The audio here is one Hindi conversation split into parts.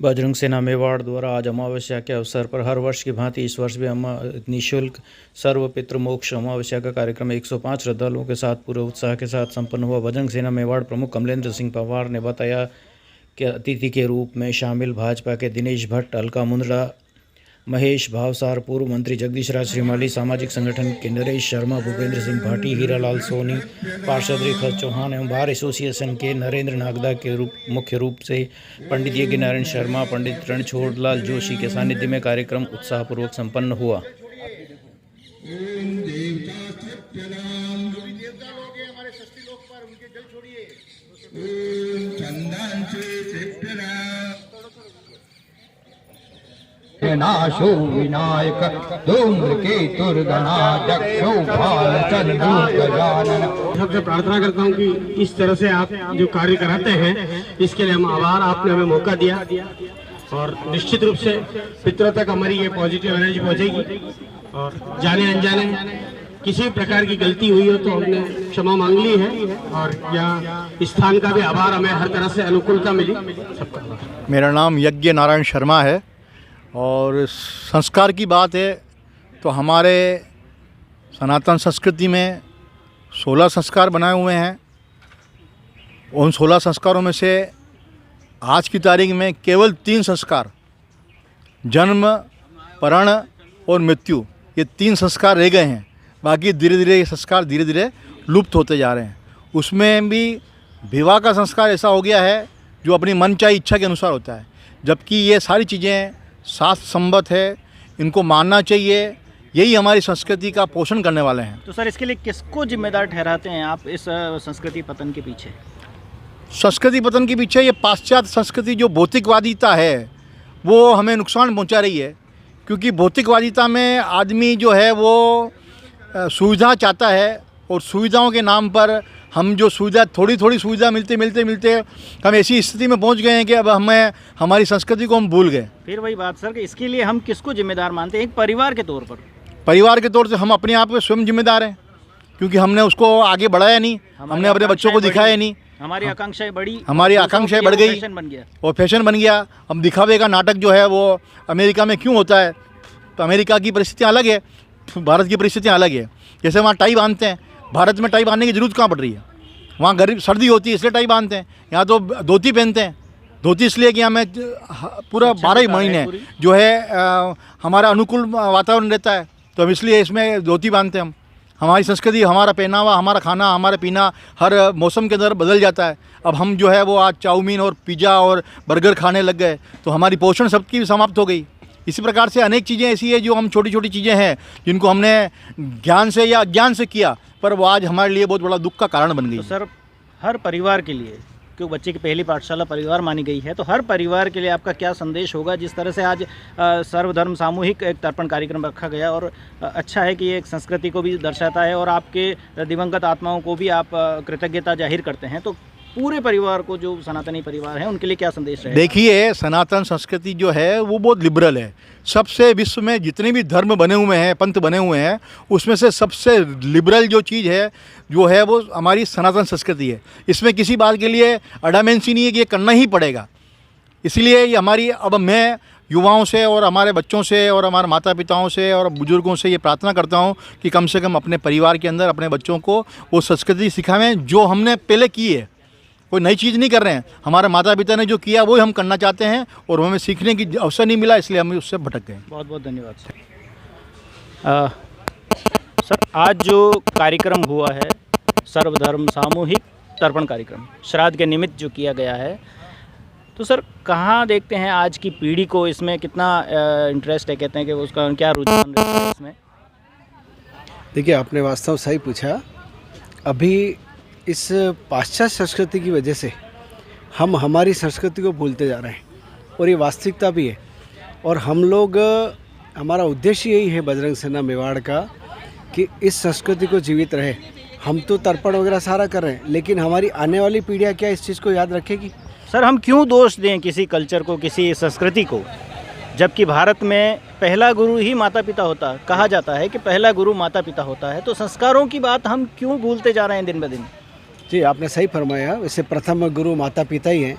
बजरंग सेना मेवाड़ द्वारा आज अमावस्या के अवसर पर हर वर्ष की भांति इस वर्ष भी निःशुल्क सर्व पितृ मोक्ष अमावस्या का कार्यक्रम 105 श्रद्धालुओं के साथ पूरे उत्साह के साथ संपन्न हुआ। बजरंग सेना मेवाड़ प्रमुख कमलेंद्र सिंह पवार ने बताया कि अतिथि के रूप में शामिल भाजपा के दिनेश भट्ट, अलका मुंदड़ा, महेश भावसार, पूर्व मंत्री जगदीश राज श्रीमाली, सामाजिक संगठन के नरेश शर्मा, भूपेंद्र सिंह भाटी, हीरालाल सोनी, पार्षद रेखा चौहान एवं बार एसोसिएशन के नरेंद्र नागदा के मुख्य रूप से पंडित यज्ञ नारायण शर्मा, पंडित रणछोड़लाल जोशी के सानिध्य में कार्यक्रम उत्साहपूर्वक संपन्न हुआ। नाशो विनायक धूम्रकेतुर्गणाध्यक्षो भालचंद्रजानन। सबसे प्रार्थना करता हूँ कि इस तरह से आप जो कार्य कराते हैं इसके लिए हम आभार, आपने हमें मौका दिया और निश्चित रूप से पितरों तक हमारी ये पॉजिटिव एनर्जी पहुँचेगी और जाने अनजाने किसी भी प्रकार की गलती हुई हो तो हमने क्षमा मांग ली है और यह स्थान का भी आभार, हमें हर तरह से अनुकूलता मिली सबका। मेरा नाम यज्ञ नारायण शर्मा है और संस्कार की बात है तो हमारे सनातन संस्कृति में 16 संस्कार बनाए हुए हैं। उन 16 संस्कारों में से आज की तारीख में केवल 3 संस्कार, जन्म, परण और मृत्यु, ये 3 संस्कार रह गए हैं। बाकी धीरे धीरे ये संस्कार धीरे धीरे लुप्त होते जा रहे हैं। उसमें भी विवाह का संस्कार ऐसा हो गया है जो अपनी मनचाही इच्छा के अनुसार होता है, जबकि ये सारी चीज़ें शास्त्र संबद्ध है, इनको मानना चाहिए। यही हमारी संस्कृति का पोषण करने वाले हैं। तो सर, इसके लिए किसको जिम्मेदार ठहराते हैं आप इस संस्कृति पतन के पीछे? संस्कृति पतन के पीछे ये पाश्चात्य संस्कृति जो भौतिकवादिता है वो हमें नुकसान पहुंचा रही है, क्योंकि भौतिकवादिता में आदमी जो है वो सुविधा चाहता है और सुविधाओं के नाम पर हम जो सुविधा थोड़ी थोड़ी सुविधा मिलते हम ऐसी स्थिति में पहुंच गए हैं कि अब हमें हमारी संस्कृति को हम भूल गए। फिर वही बात सर कि इसके लिए हम किसको जिम्मेदार मानते हैं? एक परिवार के तौर पर, परिवार के तौर से हम अपने आप पे स्वयं जिम्मेदार हैं, क्योंकि हमने उसको आगे बढ़ाया नहीं, हमने अपने बच्चों को दिखाया नहीं। हमारी आकांक्षाएं बढ़ी, हमारी आकांक्षाएं बढ़ गई और फैशन बन गया। अब दिखावे का नाटक जो है वो अमेरिका में क्यों होता है? तो अमेरिका की परिस्थितियाँ अलग है, भारत की परिस्थितियाँ अलग है। जैसे वहाँ टाई बांधते हैं, भारत में टाई बांधने की जरूरत कहाँ पड़ रही है? वहाँ गर्मी सर्दी होती है इसलिए टाई बांधते हैं, यहाँ तो धोती पहनते हैं। धोती इसलिए कि हमें पूरा 12 महीने जो है हमारा अनुकूल वातावरण रहता है, तो हम इसलिए इसमें धोती बांधते हैं। हम हमारी संस्कृति, हमारा पहनावा, हमारा खाना, हमारा पीना हर मौसम के अंदर बदल जाता है। अब हम जो है वो आज चाउमीन और पिज़्ज़ा और बर्गर खाने लग गए, तो हमारी पोषण सबकी समाप्त हो गई। इसी प्रकार से अनेक चीज़ें ऐसी है जो हम छोटी छोटी चीज़ें हैं जिनको हमने ज्ञान से या अज्ञान से किया, पर वो आज हमारे लिए बहुत बड़ा दुख का कारण बन गई। तो सर, हर परिवार के लिए, क्योंकि बच्चे की पहली पाठशाला परिवार मानी गई है, तो हर परिवार के लिए आपका क्या संदेश होगा? जिस तरह से आज सर्वधर्म सामूहिक एक तर्पण कार्यक्रम रखा गया और अच्छा है कि ये एक संस्कृति को भी दर्शाता है और आपके दिवंगत आत्माओं को भी आप कृतज्ञता जाहिर करते हैं, तो पूरे परिवार को, जो सनातनी परिवार है, उनके लिए क्या संदेश है? देखिए, सनातन संस्कृति जो है वो बहुत लिबरल है। सबसे विश्व में जितने भी धर्म बने हुए हैं, पंथ बने हुए हैं, उसमें से सबसे लिबरल जो चीज़ है जो है वो हमारी सनातन संस्कृति है। इसमें किसी बात के लिए अडामेंसी नहीं है कि ये करना ही पड़ेगा। इसलिए ये हमारी, अब मैं युवाओं से और हमारे बच्चों से और हमारे माता पिताओं से और बुजुर्गों से ये प्रार्थना करता हूँ कि कम से कम अपने परिवार के अंदर अपने बच्चों को वो संस्कृति सिखाएं जो हमने पहले की है। कोई नई चीज़ नहीं कर रहे हैं, हमारे माता पिता ने जो किया वही हम करना चाहते हैं और हमें सीखने की अवसर नहीं मिला, इसलिए हम उससे भटक गए। बहुत बहुत धन्यवाद सर। सर, आज जो कार्यक्रम हुआ है सर्वधर्म सामूहिक तर्पण कार्यक्रम, श्राद्ध के निमित्त जो किया गया है, तो सर कहाँ देखते हैं आज की पीढ़ी को इसमें कितना इंटरेस्ट है, कहते हैं कि उसका क्या रुझान रहता है इसमें? देखिए, आपने वास्तव सही पूछा। अभी इस पाश्चात्य संस्कृति की वजह से हम हमारी संस्कृति को भूलते जा रहे हैं और ये वास्तविकता भी है। और हम लोग, हमारा उद्देश्य यही है बजरंग सेना मेवाड़ का कि इस संस्कृति को जीवित रहे। हम तो तर्पण वगैरह सारा कर रहे हैं, लेकिन हमारी आने वाली पीढ़ियाँ क्या इस चीज़ को याद रखेगी? सर, हम क्यों दोष दें किसी कल्चर को, किसी संस्कृति को, जबकि भारत में पहला गुरु ही माता पिता होता है। कहा जाता है कि पहला गुरु माता पिता होता है, तो संस्कारों की बात हम क्यों भूलते जा रहे हैं दिन ब दिन? जी, आपने सही फरमाया। वैसे प्रथम गुरु माता पिता ही हैं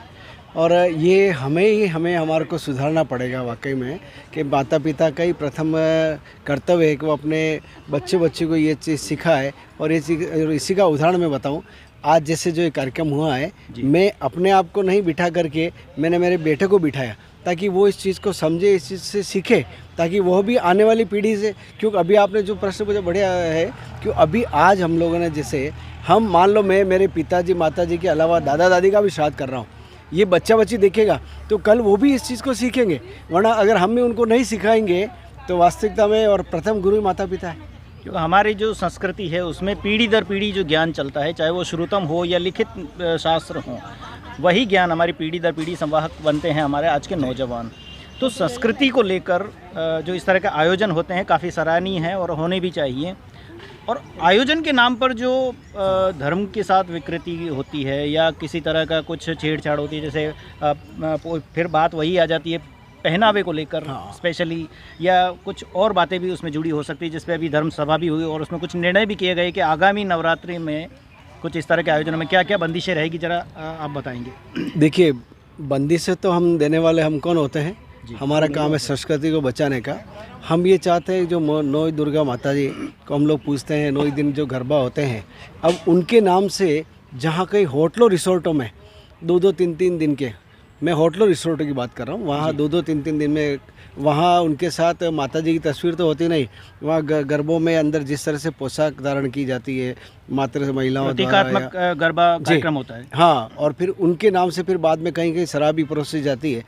और ये हमें हमारे को सुधारना पड़ेगा वाकई में कि माता पिता का ही प्रथम कर्तव्य है कि वो अपने बच्चे को ये चीज़ सिखाए। और ये चीज़, इसी का उदाहरण मैं बताऊं, आज जैसे जो ये कार्यक्रम हुआ है, मैं अपने आप को नहीं बिठा करके मैंने मेरे बेटे को बिठाया ताकि वो इस चीज़ को समझे, इस चीज़ से सीखे, ताकि वह भी आने वाली पीढ़ी से, क्योंकि अभी आपने जो प्रश्न पूछा बढ़िया है, क्यों अभी आज हम लोगों ने जैसे हम मान लो मैं मेरे पिताजी माताजी के अलावा दादा दादी का भी श्राद्ध कर रहा हूँ, ये बच्ची देखेगा तो कल वो भी इस चीज़ को सीखेंगे। वरना अगर हम भी उनको नहीं सिखाएंगे तो वास्तविकता में और प्रथम गुरु माता पिता है। क्योंकि हमारी जो संस्कृति है उसमें पीढ़ी दर पीढ़ी जो ज्ञान चलता है, चाहे वो श्रुतम हो या लिखित शास्त्र हो, वही ज्ञान हमारी पीढ़ी दर पीढ़ी संवाहक बनते हैं हमारे आज के नौजवान। तो संस्कृति को लेकर जो इस तरह के आयोजन होते हैं काफ़ी सराहनीय हैं और होने भी चाहिए। और आयोजन के नाम पर जो धर्म के साथ विकृति होती है या किसी तरह का कुछ छेड़छाड़ होती है, जैसे फिर बात वही आ जाती है पहनावे को लेकर स्पेशली, या कुछ और बातें भी उसमें जुड़ी हो सकती है, जिस पे अभी धर्म सभा भी हुई और उसमें कुछ निर्णय भी किए गए कि आगामी नवरात्रि में कुछ इस तरह के आयोजनों में क्या क्या बंदिशें रहेगी, ज़रा आप बताएंगे। देखिए, बंदिशें तो हम देने वाले हम कौन होते हैं, हमारा काम है संस्कृति को बचाने का। हम ये चाहते हैं जो 9 दुर्गा माता जी को हम लोग पूछते हैं, 9 दिन जो गरबा होते हैं, अब उनके नाम से जहाँ कई होटलों रिसोर्टों में 2-2 3-3 दिन के, मैं होटलों रिसोर्टों की बात कर रहा हूँ, वहाँ 2-2 3-3 दिन में वहाँ उनके साथ माता जी की तस्वीर तो होती नहीं, वहाँ गरबों में अंदर जिस तरह से पोशाक धारण की जाती है मात्र महिलाओं द्वारा, गरबा कार्यक्रम होता है। हाँ, और फिर उनके नाम से फिर बाद में कहीं कहीं शराब भी परोसी जाती है।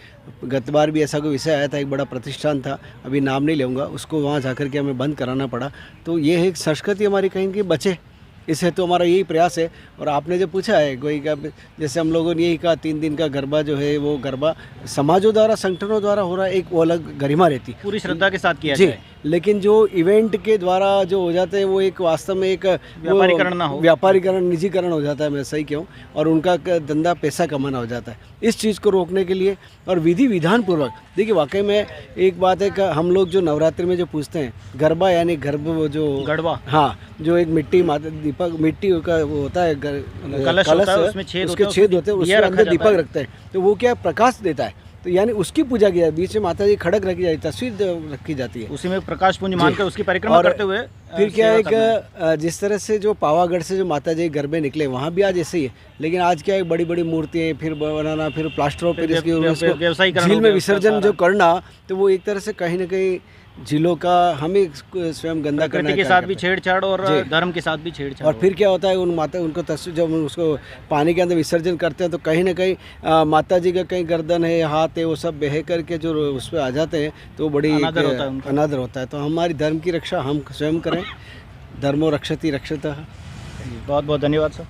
गत बार भी ऐसा कोई विषय आया था, एक बड़ा प्रतिष्ठान था, अभी नाम नहीं लूँगा, उसको वहाँ जाकर के हमें बंद कराना पड़ा। तो ये है संस्कृति हमारी कहीं कहीं बचे, इस हेतु हमारा यही प्रयास है। और आपने जो पूछा है कोई का, जैसे हम लोगों ने यही कहा 3 दिन का गरबा जो है वो गरबा समाजों द्वारा संगठनों द्वारा हो रहा है, एक वो अलग गरिमा रहती, पूरी श्रद्धा के साथ किया जी। जाए। लेकिन जो इवेंट के द्वारा जो हो जाते हैं वो एक वास्तव में एक व्यापारीकरण ना हो, व्यापारीकरण निजीकरण हो जाता है, मैं सही कहूँ, और उनका धंधा पैसा कमाना हो जाता है। इस चीज़ को रोकने के लिए और विधि विधान पूर्वक, देखिए वाकई में एक बात है कि हम लोग जो नवरात्रि में जो पूछते हैं गरबा यानी गर्भ, वो जो गरबा, हाँ, जो एक मिट्टी माता दीपक मिट्टी का वो होता है कलश होता है, उसमें छेद उसके छेद होते हैं, उसके अंदर दीपक रखते हैं, तो वो क्या प्रकाश देता है, तो यानी उसकी पूजा की जाती है, बीच में माता जी खड़क रखी जाती है, तस्वीर रखी जाती है, उसी में प्रकाश पुंज मानकर उसकी परिक्रमा करते हुए फिर क्या है जिस तरह से जो पावागढ़ से जो माता जी गरबे निकले वहाँ भी आज ऐसे ही है। लेकिन आज क्या है, बड़ी बड़ी मूर्तियाँ फिर बनाना, फिर प्लास्टर, फिर इसकी झील में विसर्जन जो करना, तो वो एक तरह से कहीं ना कहीं झीलों का हमें स्वयं गंदा करने के साथ भी छेड़छाड़ और धर्म के साथ भी छेड़छाड़। और फिर क्या होता है, उन माता उनको तस्वीर जब उसको पानी के अंदर विसर्जन करते हैं तो कहीं ना कहीं माता जी का कहीं गर्दन है, हाथ है, वो सब बह करके जो उस पर आ जाते हैं, तो वो बड़ी अनादर होता है। तो हमारी धर्म की रक्षा हम स्वयं करें, धर्मो रक्षति रक्षतः। बहुत बहुत धन्यवाद सर।